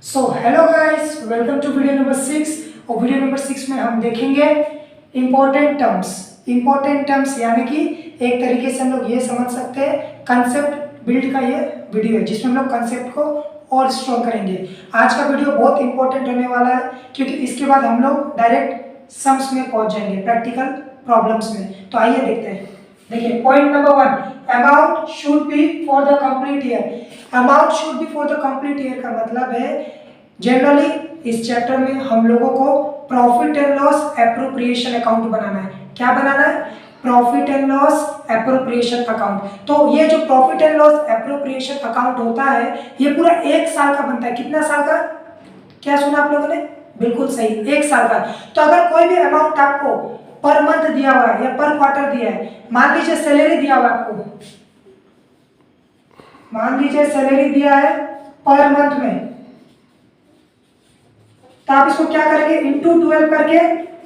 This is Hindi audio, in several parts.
So hello guys, welcome to video number 6। और वीडियो नंबर 6 में हम देखेंगे इम्पोर्टेंट टर्म्स यानी कि एक तरीके से हम लोग ये समझ सकते हैं कंसेप्ट बिल्ड का ये वीडियो है जिसमें हम लोग कंसेप्ट को और स्ट्रॉन्ग करेंगे। आज का वीडियो बहुत इंपॉर्टेंट होने वाला है क्योंकि इसके बाद हम लोग डायरेक्ट सम्स में पहुंच जाएंगे, प्रैक्टिकल प्रॉब्लम्स में। तो आइए देखते हैं। देखिए point number 1, amount should be for the complete year. Amount should be for the complete year का मतलब है जनरली इस चैप्टर में हम लोगों को profit and loss appropriation account बनाना है। क्या बनाना है? Profit and loss appropriation account. तो ये जो profit and loss appropriation account होता है ये पूरा 1 साल का बनता है। कितना साल का? क्या सुना आप लोगों ने? बिल्कुल सही, 1 साल का। तो अगर कोई भी अमाउंट आपको पर मंथ दिया हुआ है या पर क्वार्टर दिया है, मान लीजिए सैलरी दिया हुआ है आपको, मान लीजिए सैलरी दिया है पर मंथ में, तो आप इसको क्या करेंगे? इंटू 12 करके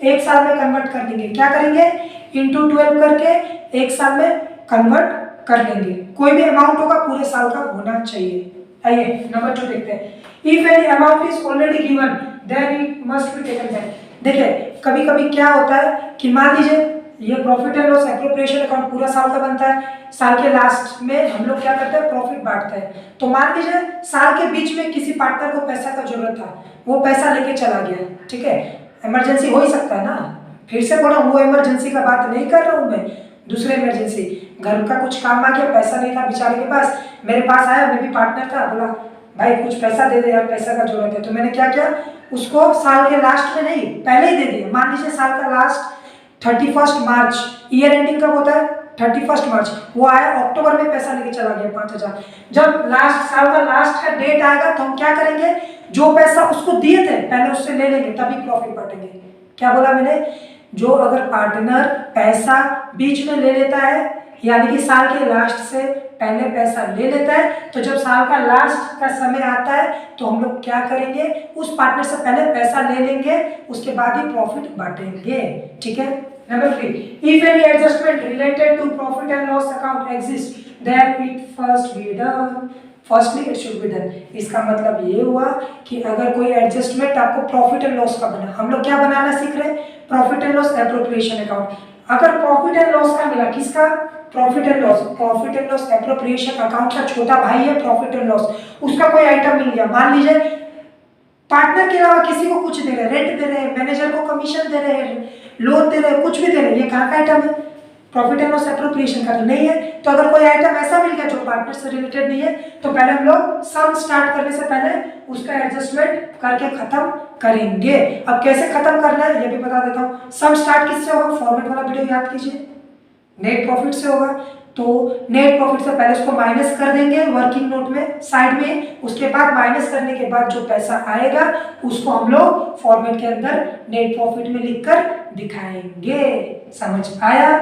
1 साल में कन्वर्ट कर देंगे। क्या करेंगे? इंटू 12 करके 1 साल में कन्वर्ट कर लेंगे। कोई भी अमाउंट होगा पूरे साल का होना चाहिए। आइए नंबर 2 देखते हैं। If any amount is already given then it must be taken back. देखिए कभी कभी क्या होता है कि मान लीजिए ये profit and loss appropriation account पूरा साल का बनता है। साल के लास्ट में हम लोग क्या करते हैं? प्रॉफिट बांटते हैं। तो मान लीजिए साल के बीच में किसी पार्टनर को पैसा का जरूरत था, वो पैसा लेके चला गया, ठीक है, इमरजेंसी हो ही सकता है ना। फिर से बोला, वो इमरजेंसी का बात नहीं कर रहा हूँ मैं, दूसरे इमरजेंसी, घर का कुछ काम आ गया, पैसा नहीं था बेचारे के पास, मेरे पास आया, मैं भी पार्टनर था, बोला भाई कुछ पैसा दे दे यार, पैसा का जरूरत है। तो मैंने क्या किया? उसको साल के लास्ट में नहीं, पहले ही दे दिया। मान लीजिए साल का लास्ट 31 मार्च, ईयर एंडिंग कब होता है? 31 मार्च। वो आया अक्टूबर में पैसा लेके चला गया 5000। जब लास्ट साल का लास्ट का डेट आएगा तो हम क्या करेंगे? जो पैसा उसको दिए थे पहले उससे ले लेंगे, तभी प्रॉफिट बांटेंगे। क्या बोला मैंने? जो अगर पार्टनर पैसा बीच में ले लेता है यानी कि साल के लास्ट से पहले पैसा ले लेता है, तो जब साल का लास्ट का समय आता है तो हम लोग क्या करेंगे? उस पार्टनर से पहले पैसा ले लेंगे, उसके बाद ही प्रॉफिट बांटेंगे। ठीक है। Number 3, if any adjustment related to profit and loss account exists then it first be done, firstly it should be done। इसका मतलब ये हुआ कि अगर कोई एडजस्टमेंट आपको प्रॉफिट एंड लॉस का बना, हम लोग क्या बनाना सीख रहे हैं? Profit and loss appropriation account. अगर प्रॉफिट एंड लॉस का मिला, किसका? Profit and loss, profit and loss appropriation account का छोटा भाई है प्रॉफिट एंड लॉस, उसका कोई आइटम मिल गया, मान लीजिए पार्टनर के अलावा किसी को कुछ दे रहे, रेंट दे रहे, मैनेजर को कमीशन दे रहे, लोन दे रहे, कुछ भी दे रहे, ये कहाँ का आइटम है? प्रॉफिट एंड लॉस एप्रोप्रिएशन का तो नहीं है। तो अगर कोई आइटम ऐसा मिल गया जो पार्टनर से रिलेटेड नहीं है तो पहले हम लोग सम स्टार्ट करने से पहले उसका एडजस्टमेंट करके खत्म करेंगे। अब कैसे खत्म करना है ये भी बता देता हूँ। सम स्टार्ट किससे होगा? फॉर्मेट वाला वीडियो याद कीजिए, नेट प्रॉफिट से होगा। तो नेट प्रॉफिट से पहले उसको माइनस कर देंगे वर्किंग नोट में साइड में, उसके बाद माइनस करने के बाद जो पैसा आएगा उसको हम लोग फॉर्मेट के अंदर नेट प्रॉफिट में लिखकर दिखाएंगे। समझ आया?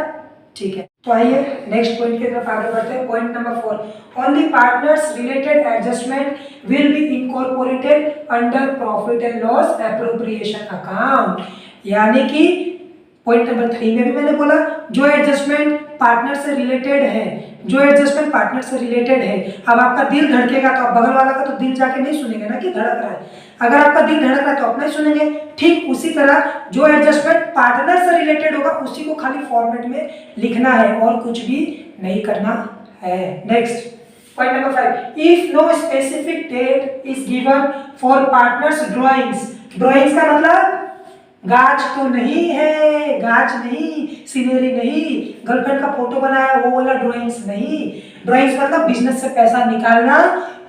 ठीक है। तो आइए नेक्स्ट पॉइंट की तरफ आगे बढ़ते हैं। Point number 4, only partners related adjustment will be incorporated under profit and loss appropriation account. यानी कि पॉइंट नंबर 3 में भी मैंने बोला जो एडजस्टमेंट पार्टनर से रिलेटेड है, जो एडजस्टमेंट पार्टनर से रिलेटेड है। अब आपका दिल धड़केगा तो आप बगल वाला का तो दिल जाके नहीं सुनेंगे ना कि धड़क रहा है। अगर आपका दिल धड़क रहा है तो अपना ही सुनेंगे। ठीक उसी तरह जो एडजस्टमेंट पार्टनर से रिलेटेड होगा उसी को खाली फॉर्मेट में लिखना है और कुछ भी नहीं करना है। Next point number 5, if no specific date is given for partners drawings. Drawings का मतलब गाछ तो नहीं है, गाछ नहीं, सीनरी नहीं, गर्लफ्रेंड का फोटो बनाया वो वाला ड्राइंग्स नहीं। ड्राइंग्स मतलब बिजनेस से पैसा निकालना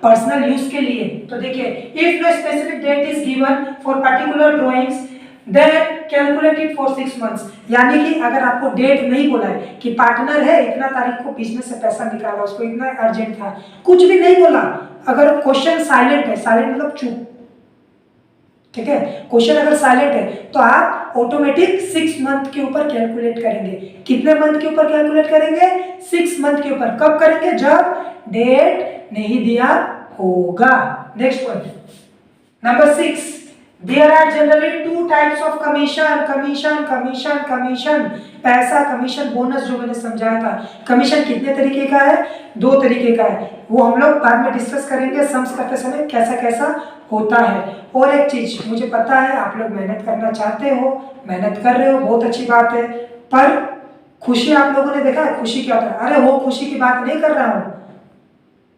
पर्सनल यूज के लिए। तो देखिए if no specific date is given for particular drawings then calculate it for 6 months. यानी कि अगर आपको डेट नहीं बोला है कि पार्टनर है इतना तारीख को बिजनेस से पैसा निकाला, उसको इतना अर्जेंट था, कुछ भी नहीं बोला, अगर क्वेश्चन साइलेंट है, साइलेंट मतलब चुप, ठीक है, क्वेश्चन अगर साइलेंट है तो आप ऑटोमेटिक 6 मंथ के ऊपर कैलकुलेट करेंगे। कितने मंथ के ऊपर कैलकुलेट करेंगे? 6 मंथ के ऊपर। कब करेंगे? जब डेट नहीं दिया होगा। Next point number 6, there are generally two types of commission, commission commission commission, पैसा कमीशन बोनस जो मैंने समझाया था। कमीशन कितने तरीके का है? 2 तरीके का है, वो हम लोग बाद में डिस्कस करेंगे सम्स करते समय कैसा कैसा होता है। और एक चीज मुझे पता है आप लोग मेहनत करना चाहते हो, मेहनत कर रहे हो, बहुत अच्छी बात है, पर खुशी आप लोगों ने देखा है खुशी क्या होता है? अरे वो खुशी की बात नहीं कर रहा हूँ,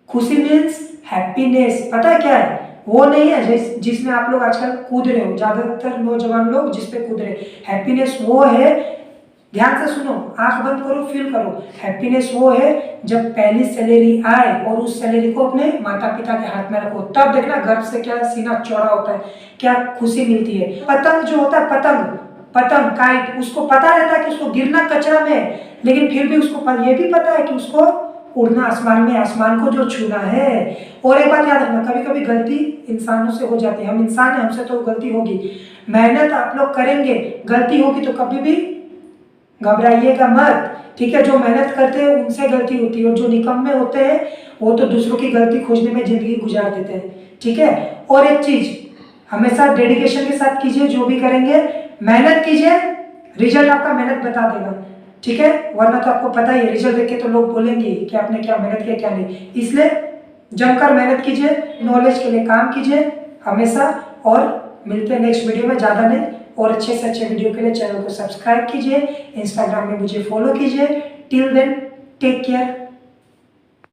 खुशी मीन्स हैप्पीनेस, पता है क्या है? वो नहीं है जिसमें आप लोग आजकल कूद रहे हो, ज्यादातर नौजवान लोग जिस पे कूद रहे। हैप्पीनेस वो है, ध्यान से सुनो, आंख बंद करो, फील करो। हैप्पीनेस वो है जब पहली सैलरी आए और उस सैलरी को अपने माता पिता के हाथ में रखो, तब देखना गर्व से क्या सीना चौड़ा होता है, क्या खुशी मिलती है। पतंग जो होता है, पतंग पतंग काइट, उसको पता रहता है कि उसको गिरना कचरा में, लेकिन फिर भी उसको ये भी पता है कि उसको उड़ना आसमान में, आसमान को जो छूना है। और एक बात याद रखना, कभी कभी गलती इंसानों से हो जाती है, हम इंसान हैं, हमसे तो गलती होगी। मेहनत आप लोग करेंगे, गलती होगी तो कभी भी घबराइएगा मत, ठीक है? जो मेहनत करते हैं उनसे गलती होती है, और जो निकम्मे होते हैं वो तो दूसरों की गलती खोजने में जिंदगी गुजार देते हैं, ठीक है? और एक चीज हमेशा डेडिकेशन के साथ कीजिए, जो भी करेंगे मेहनत कीजिए, रिजल्ट आपका मेहनत बता देगा, ठीक है? वरना तो आपको पता ही है, रिजल्ट देख के तो लोग बोलेंगे कि आपने क्या मेहनत किया क्या नहीं। इसलिए जमकर मेहनत कीजिए, नॉलेज के लिए काम कीजिए हमेशा, और मिलते हैं नेक्स्ट वीडियो में। ज़्यादा नहीं, और अच्छे से अच्छे वीडियो के लिए चैनल को सब्सक्राइब कीजिए, इंस्टाग्राम में मुझे फॉलो कीजिए। Till then take care.